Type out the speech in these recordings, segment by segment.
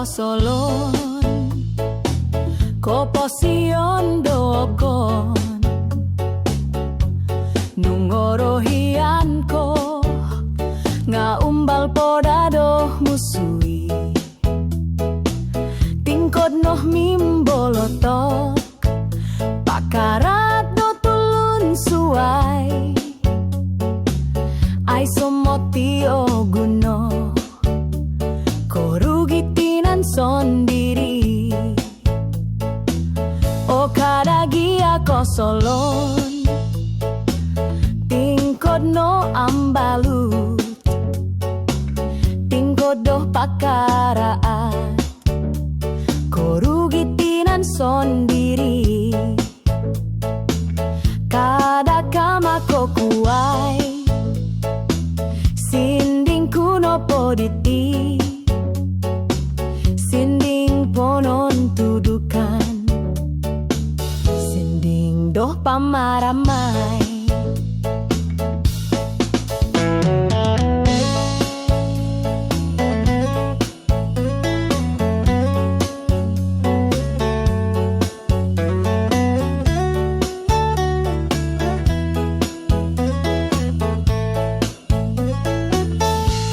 Solon ko posion dogon nungorohian ko nga umbal podado musui tingkod noh mimbolotok pakarat do tulun suai ay somoti o guno sondiri o kadagi ako solon tingkod no ambalut tingkod do pakaraan korugitinan sondiri kada kama ko kuai sinding kuno poditi sinding ponon tudukan sinding doh pamaramay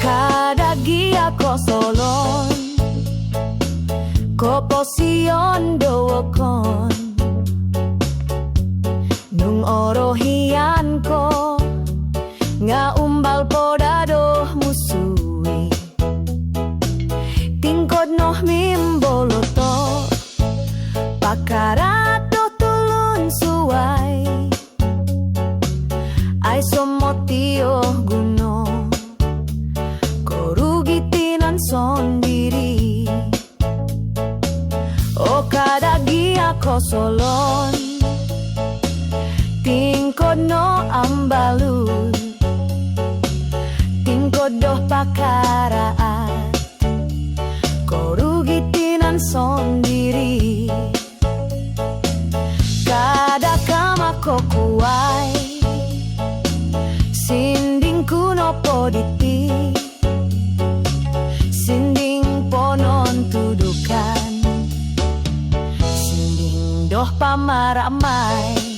kadagi ako solon ko posion dookon nung orohian ko nga umbal podado musui tingkod noh mimboloto pakarat do tulun suai ay somotio guno korugitinan sondiri o kadagi ako solon tingkod no ambalut tingkod doh pakaraan korugitinan sondiri kada kama ko kuai sinding kuno poditi sinding ponon tudukan doh pamaramay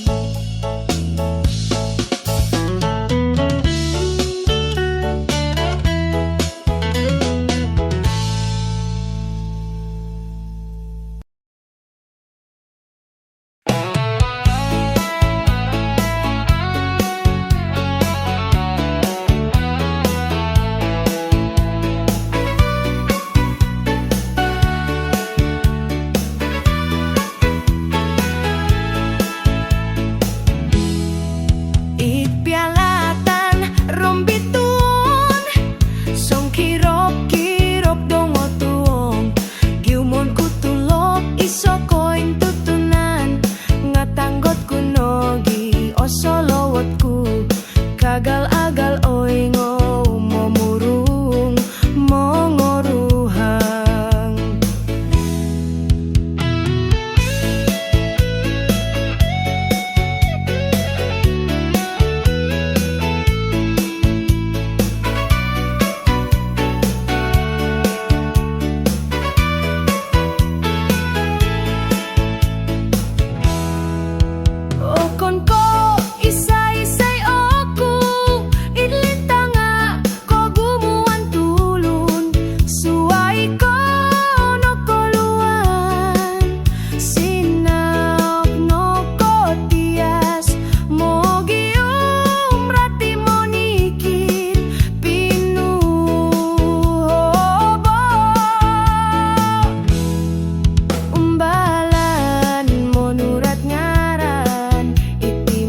kon ko isay-isay oku idlit tanga ko gumuan tulun suway ko no koluan sinaok no ko tias mogium rati monikir pinuhobo umbalan monurat ngaran iti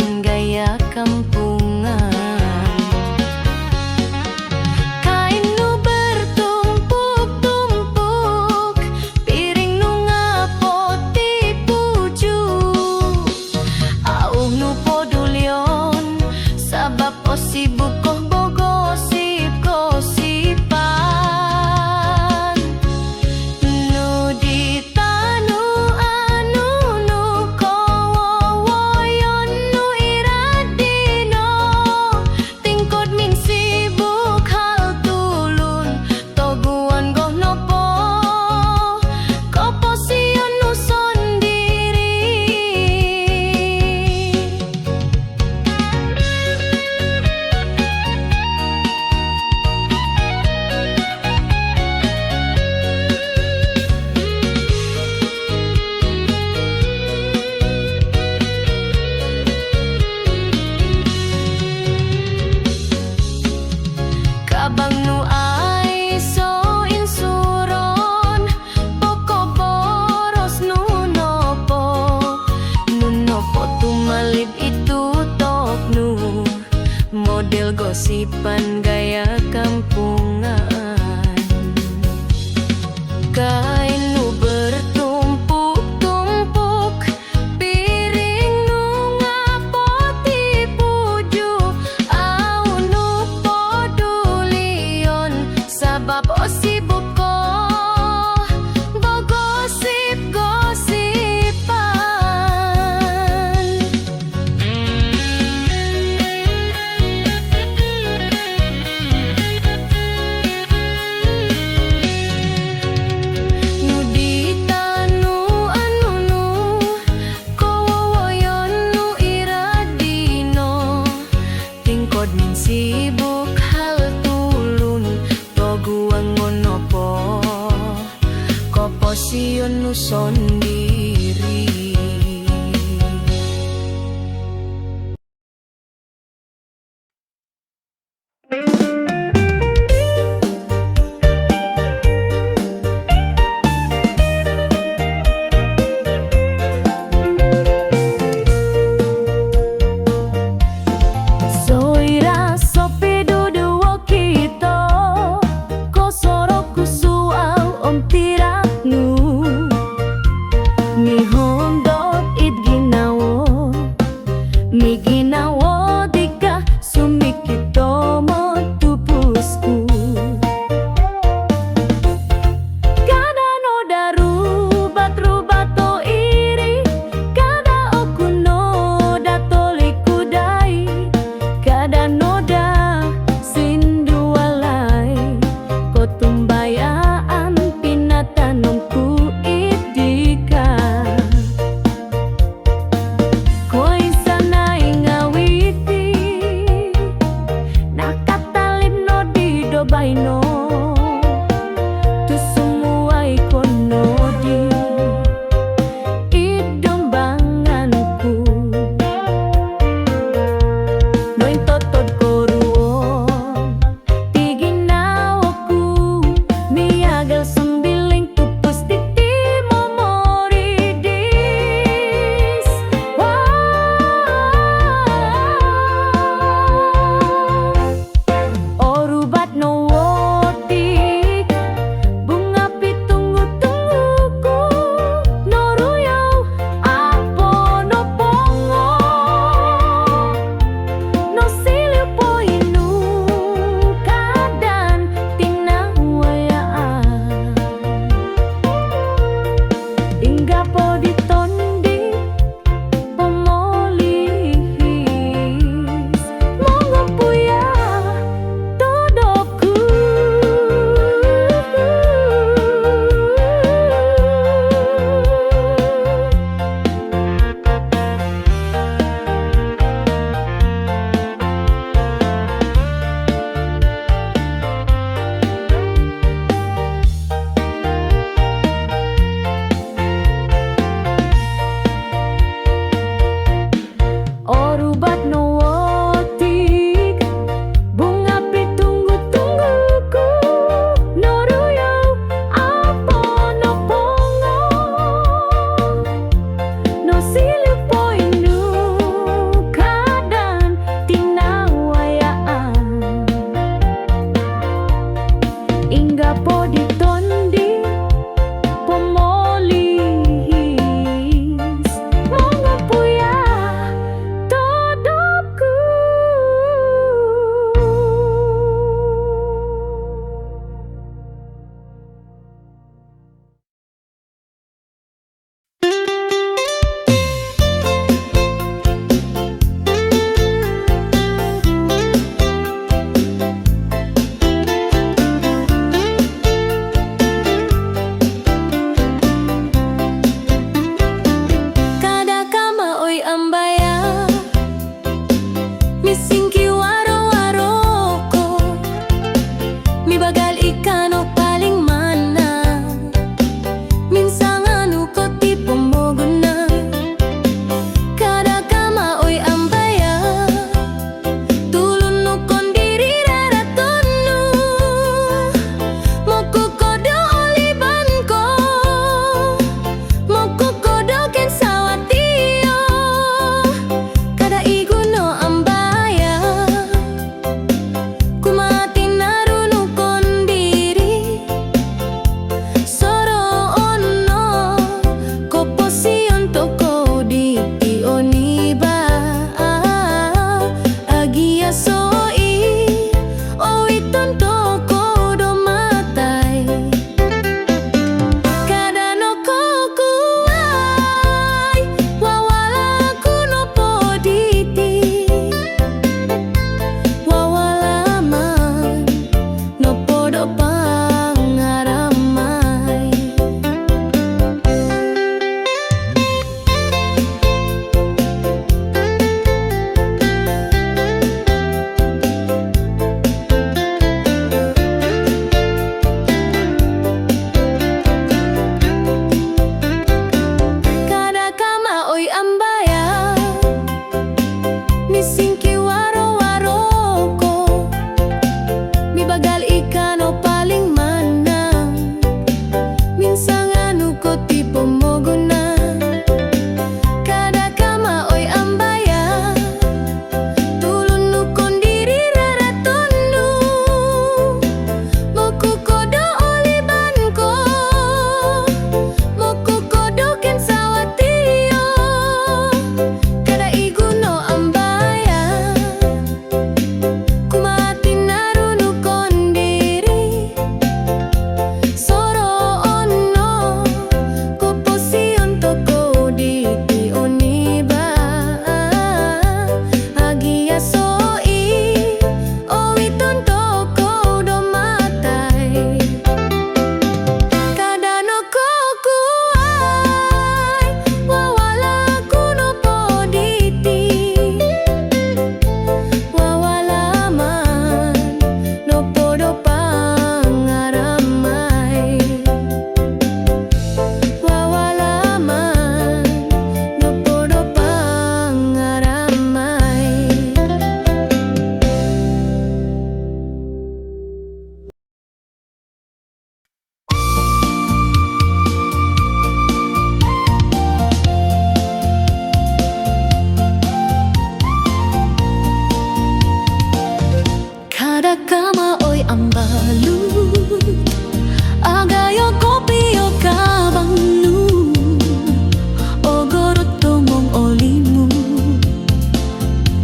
gosipan gaya kampungan. Kain nu bertumpuk-tumpuk, piring nu ngapoti pujuk. Auh nu podulyon, sabab o sibuk koh bogosip-gosipan. Nu ditanu anu nu kowowoyon nu iradino, tingkod min sibuk hal tulun, toguan goh nopo, kopo sion nu sondiri. Kabang nu ay so insuron, poko boros nu nopo tumalib itu tok nu model gosipan gaya kampungan. Kain nu bertumpuk-tumpuk, piring nu ngapoti pujuk. Au nu podulion, sabab o sibuk koh bogosip-gosipan. Nu ditanu anu nu kowowoyon nu iradino, tingkod min sibuk hal tulun, toguang ngonopo, kopo sion nu sondiri. Soira sopi dudu wokito, kosoro kusuau om tiraknu, mi hondot it ginawo, mi ginawo dika sumikito mo tupusku. Kada no darubat-rubat to iri, kada okuno datoli kudai, kada noda sindu walai, ko tumbayaan pinatanongku idika. Koi sanai ngawit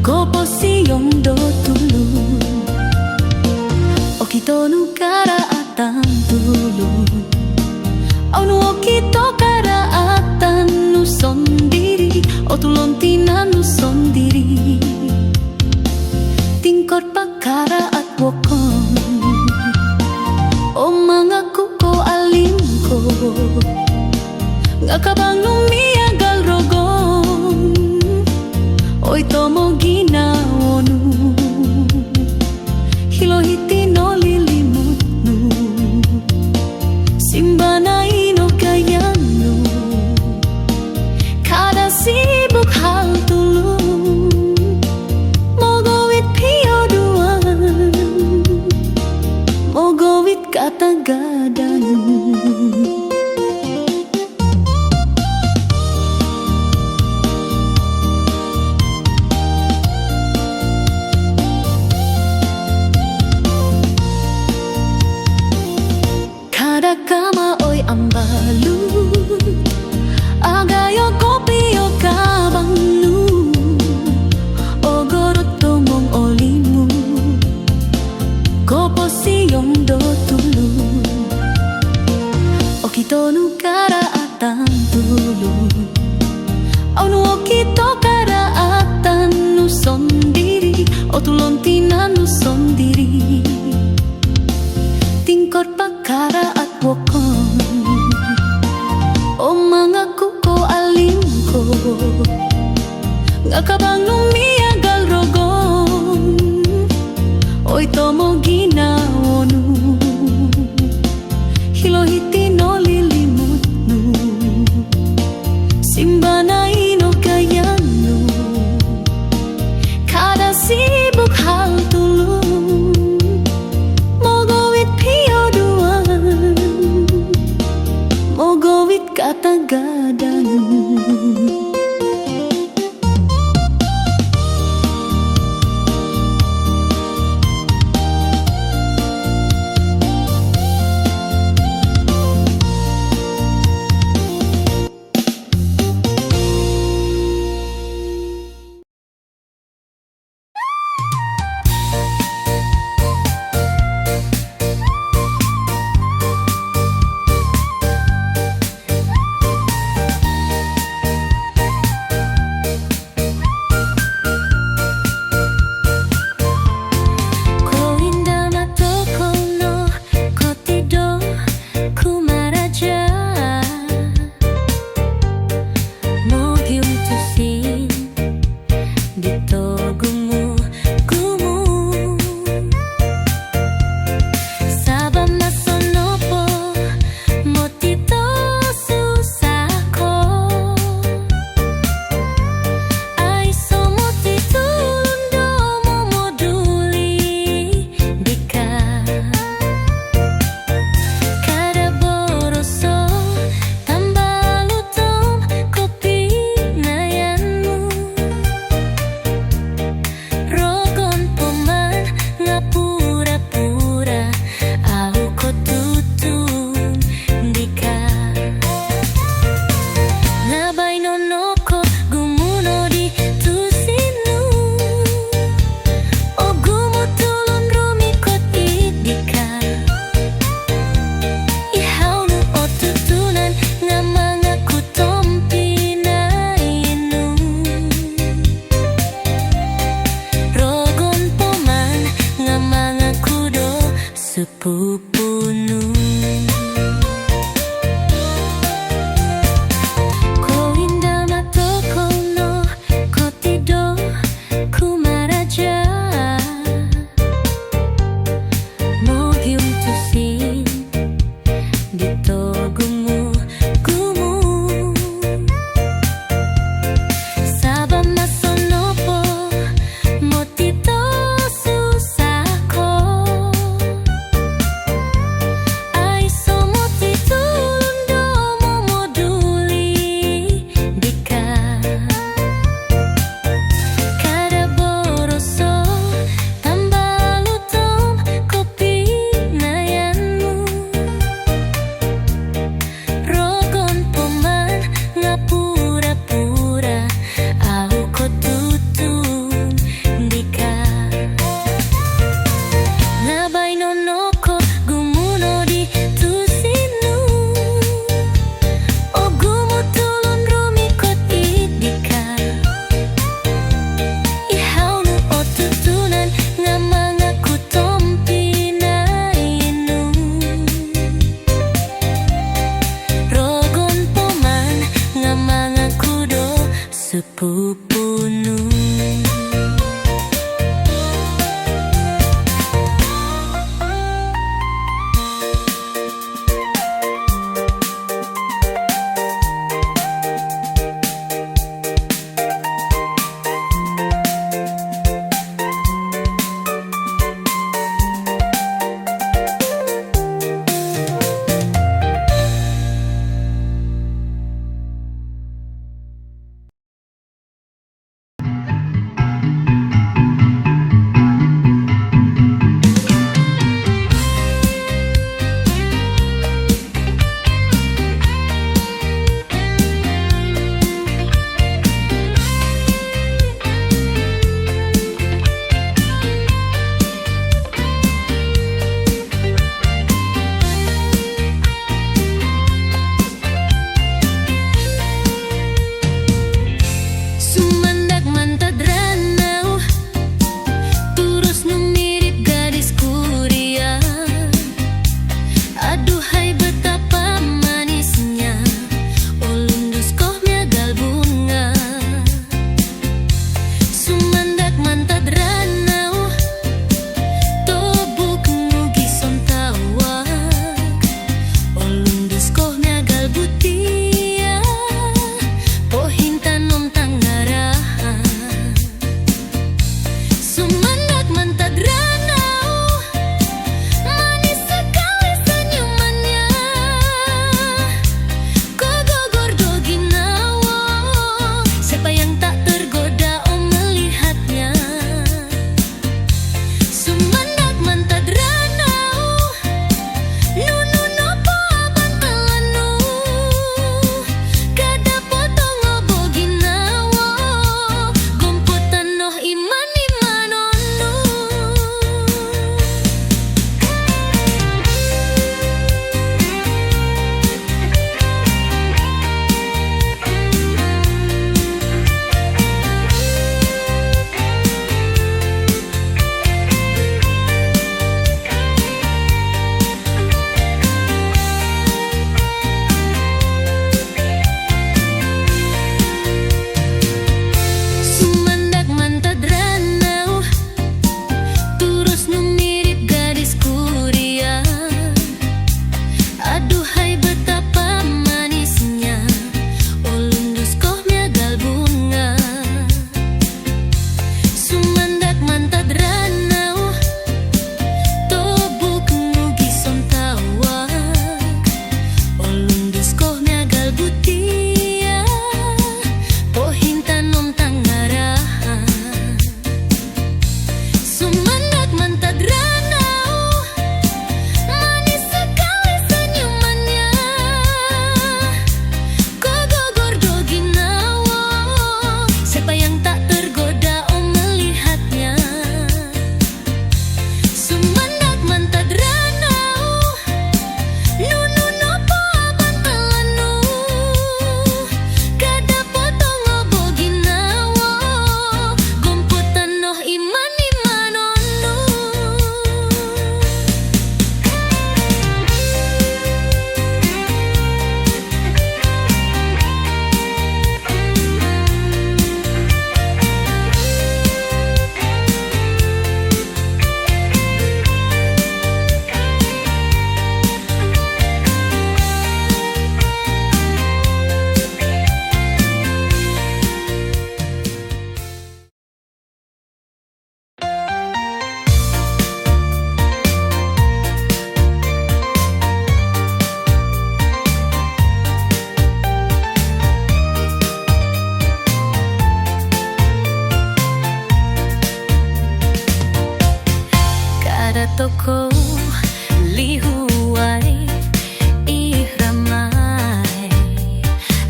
Kopo siyong do tulung Okito nu karaatan tulung Onu okito karaatan nu sondiri O tulong tina nu sondiri Tingkot pakaraat wokon O mga kuko alingko Ngakabang lumiagal rogon Oy tomo ginawonu Hilohiti no lilimut nu Simbana ino kayanu Kada sibuk hal tulung Mogowit pio duan Mogowit katagadan Kama oy ambalu Agayo kopio kabangnu Ogorot tomong olimu Kopo siyong do tulung Okito nu karaatan tulung Onu okito karaatan nu sondiri O tulong tina nu sondiri Tingkot pakaraat wokon O mga kuko alingko Ngakabang lumiagal rogon Oy tomo ginawonu Hilohiti no lilimut nu Simbana ino kayanu Kada sibuk hal tulung Mogowit katagadan toko lihuai, ih ramai,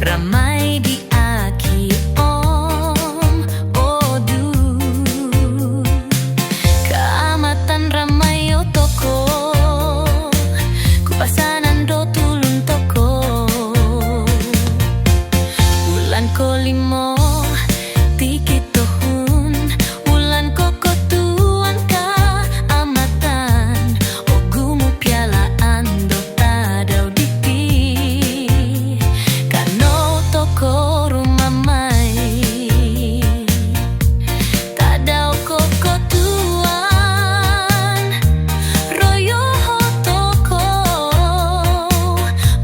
ramai di aki om odu. Keamatan ramai yo toko, kupasanan do tulun toko. Bulan kolimo tiki tohun, bulan koko tuan ka amatan, ogumu pialaan do tadau diti, kano toko rumah mai, tadau koko tuan, royo ho toko,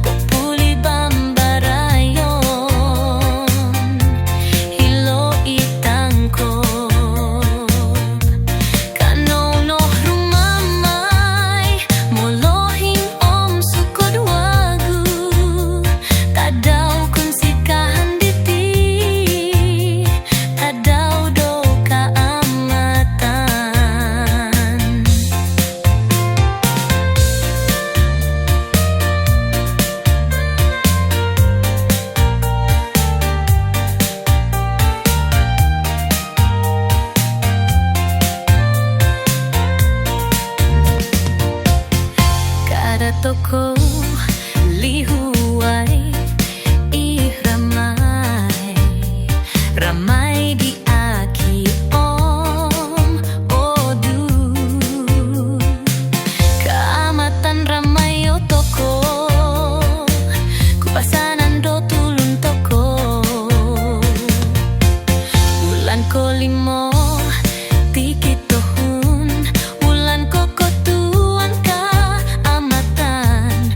populi bambarayon, hilo itangko, kano no rumah mai, molohing om sukod wagu, tadau kun sikahan diti, tadau do kaamatan. Kada toko lihuai, ih ramai, ramai di aki om odu. Keamatan ramai yo toko, kupasanan do tulun toko. Bulan kolimo tiki tohun, bulan koko tuan ka amatan,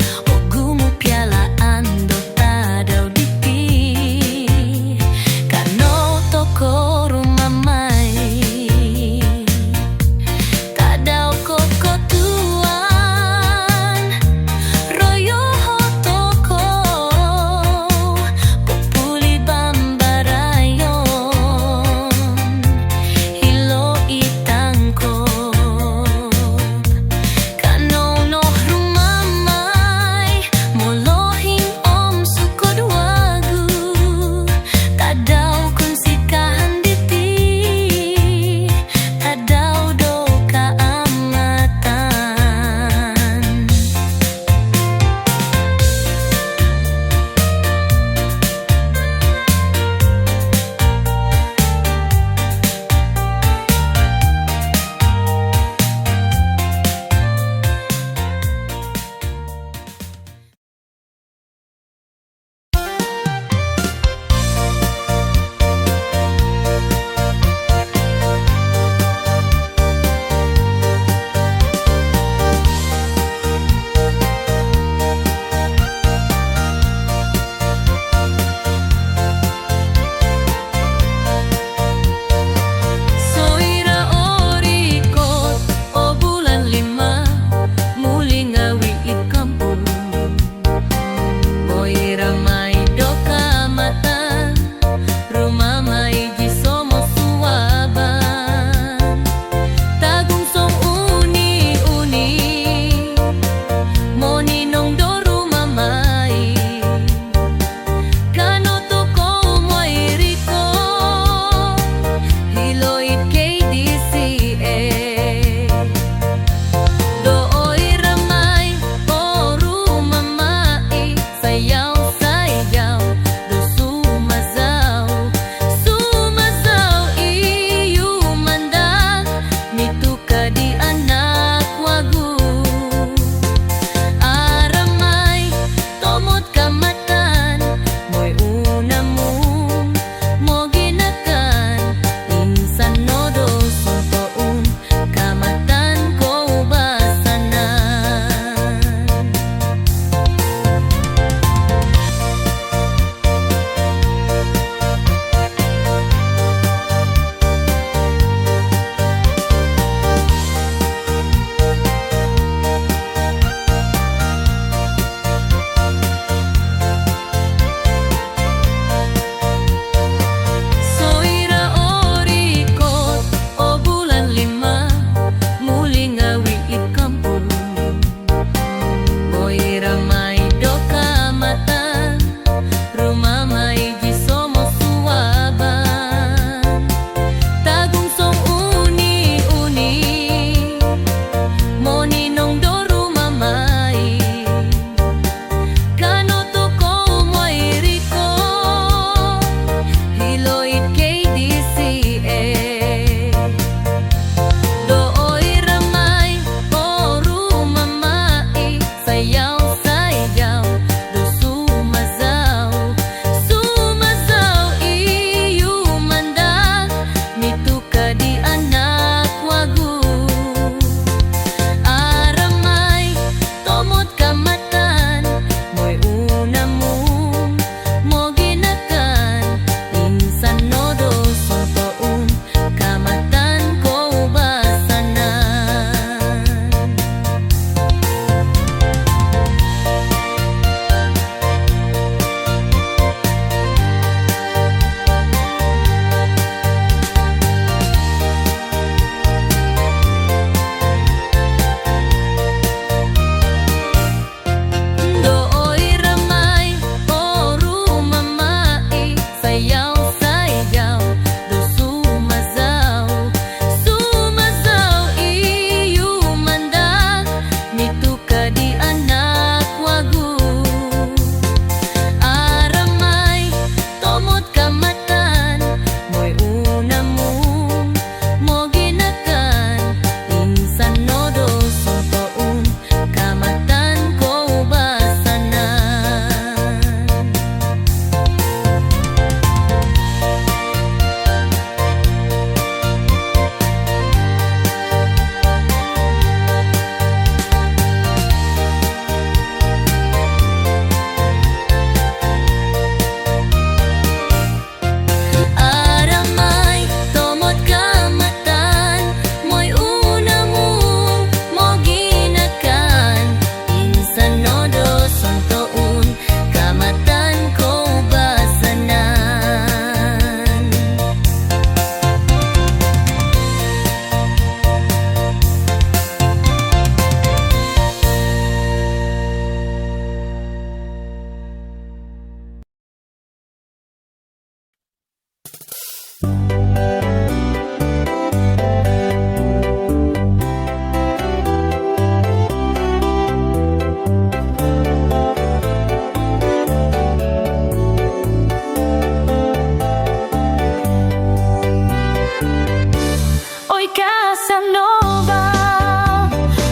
Oi Casanova,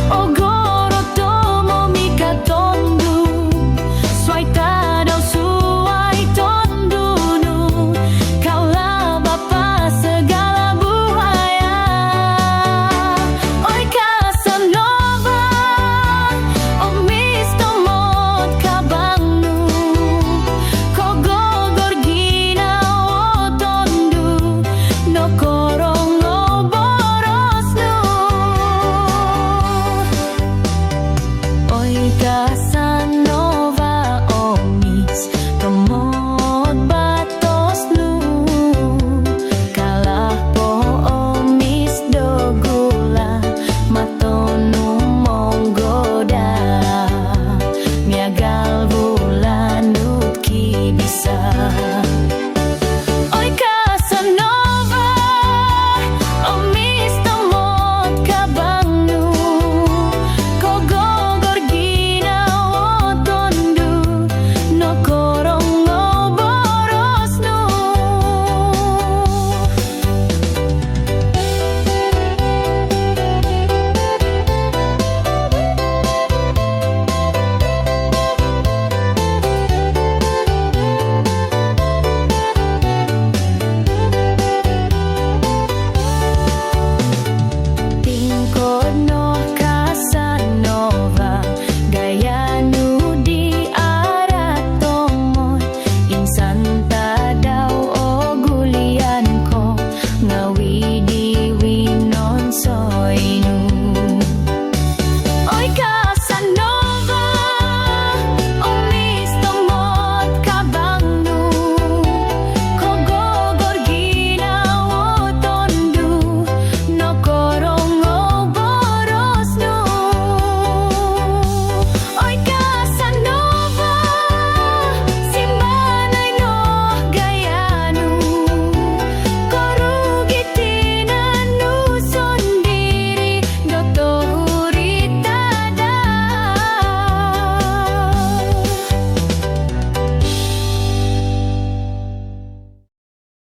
o goro tomo mika tondu, suai tadau suai tondunu, kaulah bapa segala buaya. Oi Casanova, o misto mot kabangnu, ko gogor gina o tondu, no korong o borosnu. Oi Casanova, o misto mot batosnu, kalah po o mis dogula, matonu monggoda, miagal bulan duki bisa. Oi Casanova, o misto mot kabangnu, ko gogor gina o tondu, no korong o borosnu. Tingkod no Casanova, gaya nu di arat tomoy, insan tadaw o gulian ko, ngawi di winon soy